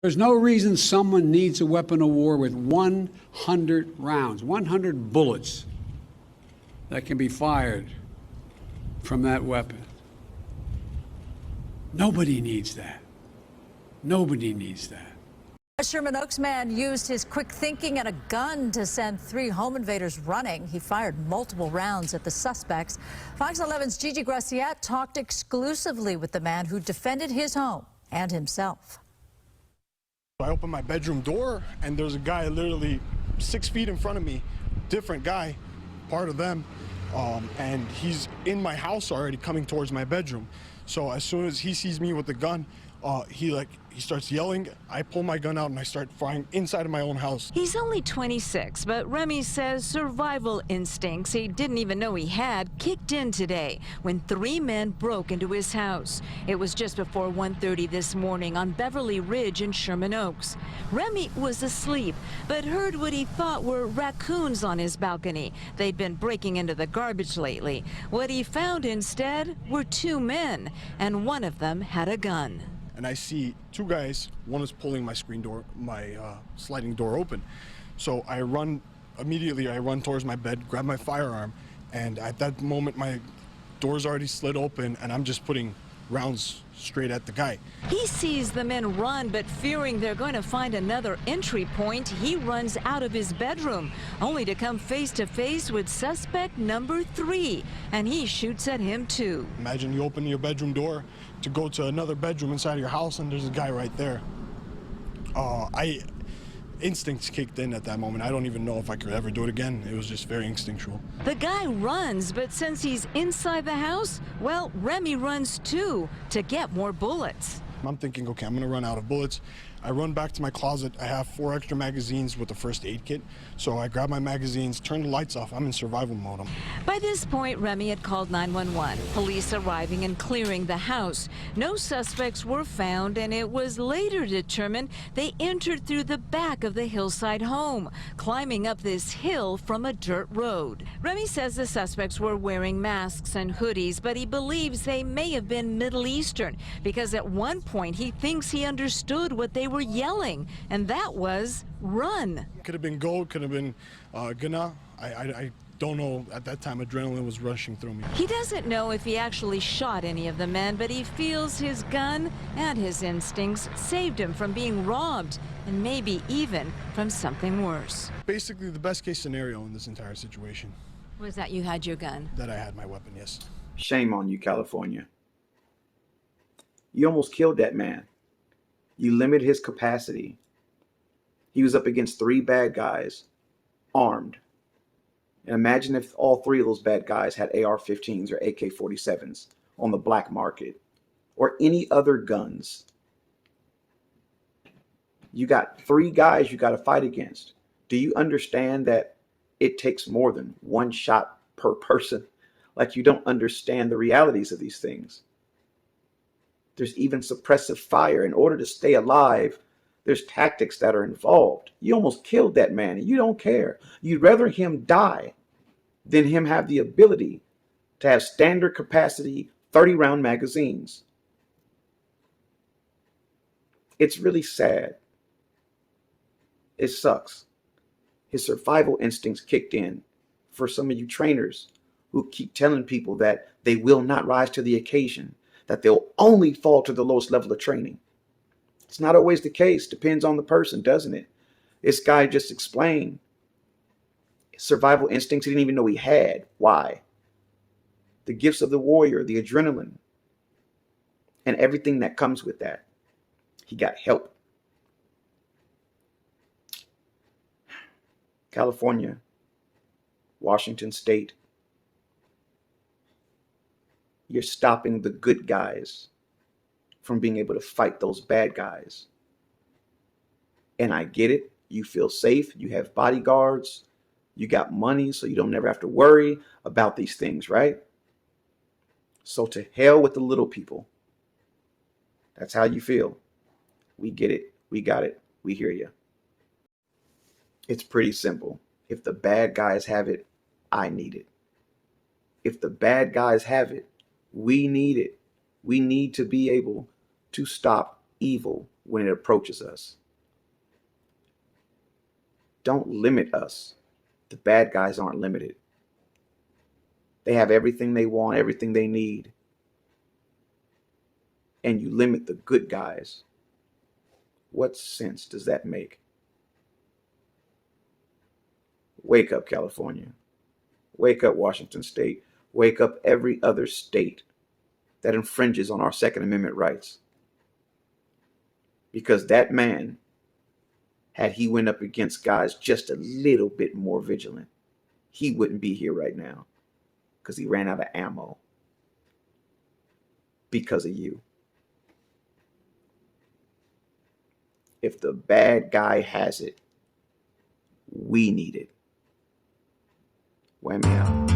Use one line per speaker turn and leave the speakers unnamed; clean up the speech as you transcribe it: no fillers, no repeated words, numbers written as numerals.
There's no reason someone needs a weapon of war with 100 rounds, 100 bullets that can be fired from that weapon. Nobody needs that. Nobody needs that.
A Sherman Oaks man used his quick thinking and a gun to send 3 home invaders running. He fired multiple rounds at the suspects. Fox 11's Gigi Graciette talked exclusively with the man who defended his home and himself.
I opened my bedroom door and there's a guy literally 6 feet in front of me, different guy, part of them, and he's in my house already coming towards my bedroom. So as soon as he sees me with the gun, he starts yelling. I pull my gun out and I start firing inside of my own house.
He's only 26, but Remy says survival instincts he didn't even know he had kicked in today when 3 men broke into his house. It was just before 1:30 this morning on Beverly Ridge in Sherman Oaks. Remy was asleep, but heard what he thought were raccoons on his balcony. They'd been breaking into the garbage lately. What he found instead were 2 men, and one of them had a gun.
And I see 2 guys. One is pulling my screen door, my sliding door open. So I run towards my bed, grab my firearm, and at that moment my door's already slid open and I'm just putting rounds straight at the guy.
He sees the men run, but fearing they're going to find another entry point, he runs out of his bedroom, only to come face to face with suspect number 3, and he shoots at him too.
Imagine you open your bedroom door to go to another bedroom inside of your house and there's a guy right there. Instincts kicked in at that moment. I don't even know if I could ever do it again. It was just very instinctual.
The guy runs, but since he's inside the house, well, Remy runs too to get more bullets.
I'm thinking, okay, I'm gonna run out of bullets. I run back to my closet. I have 4 extra magazines with the first aid kit. So I grab my magazines, turn the lights off. I'm in survival mode.
By this point, Remy had called 911. Police arriving and clearing the house. No suspects were found, and it was later determined they entered through the back of the hillside home, climbing up this hill from a dirt road. Remy says the suspects were wearing masks and hoodies, but he believes they may have been Middle Eastern because at one point he thinks he understood what they were yelling, and that was run.
Could have been gold, could have been Ghana. I don't know. At that time, adrenaline was rushing through me.
He doesn't know if he actually shot any of the men, but he feels his gun and his instincts saved him from being robbed and maybe even from something worse.
Basically, the best case scenario in this entire situation
Was that you had your gun?
That I had my weapon, yes.
Shame on you, California. You almost killed that man. You limited his capacity. He was up against 3 bad guys, armed. And imagine if all 3 of those bad guys had AR-15s or AK-47s on the black market or any other guns. You got 3 guys you got to fight against. Do you understand that it takes more than 1 shot per person? Like, you don't understand the realities of these things. There's even suppressive fire. In order to stay alive, there's tactics that are involved. You almost killed that man and you don't care. You'd rather him die than him have the ability to have standard capacity 30-round magazines. It's really sad. It sucks. His survival instincts kicked in for some of you trainers who keep telling people that they will not rise to the occasion, that they'll only fall to the lowest level of training. It's not always the case. Depends on the person, doesn't it? This guy just explained survival instincts he didn't even know he had. Why? The gifts of the warrior, the adrenaline, and everything that comes with that. He got help. California, Washington State, you're stopping the good guys from being able to fight those bad guys. And I get it. You feel safe. You have bodyguards. You got money, so you don't never have to worry about these things, right? So to hell with the little people. That's how you feel. We get it. We got it. We hear you. It's pretty simple. If the bad guys have it, I need it. If the bad guys have it, we need it. We need to be able to stop evil when it approaches us. Don't limit us. The bad guys aren't limited. They have everything they want, everything they need. And you limit the good guys. What sense does that make? Wake up, California. Wake up, Washington State. Wake up, every other state that infringes on our Second Amendment rights. Because that man, had he went up against guys just a little bit more vigilant, he wouldn't be here right now, because he ran out of ammo because of you. If the bad guy has it, we need it. Whammy out.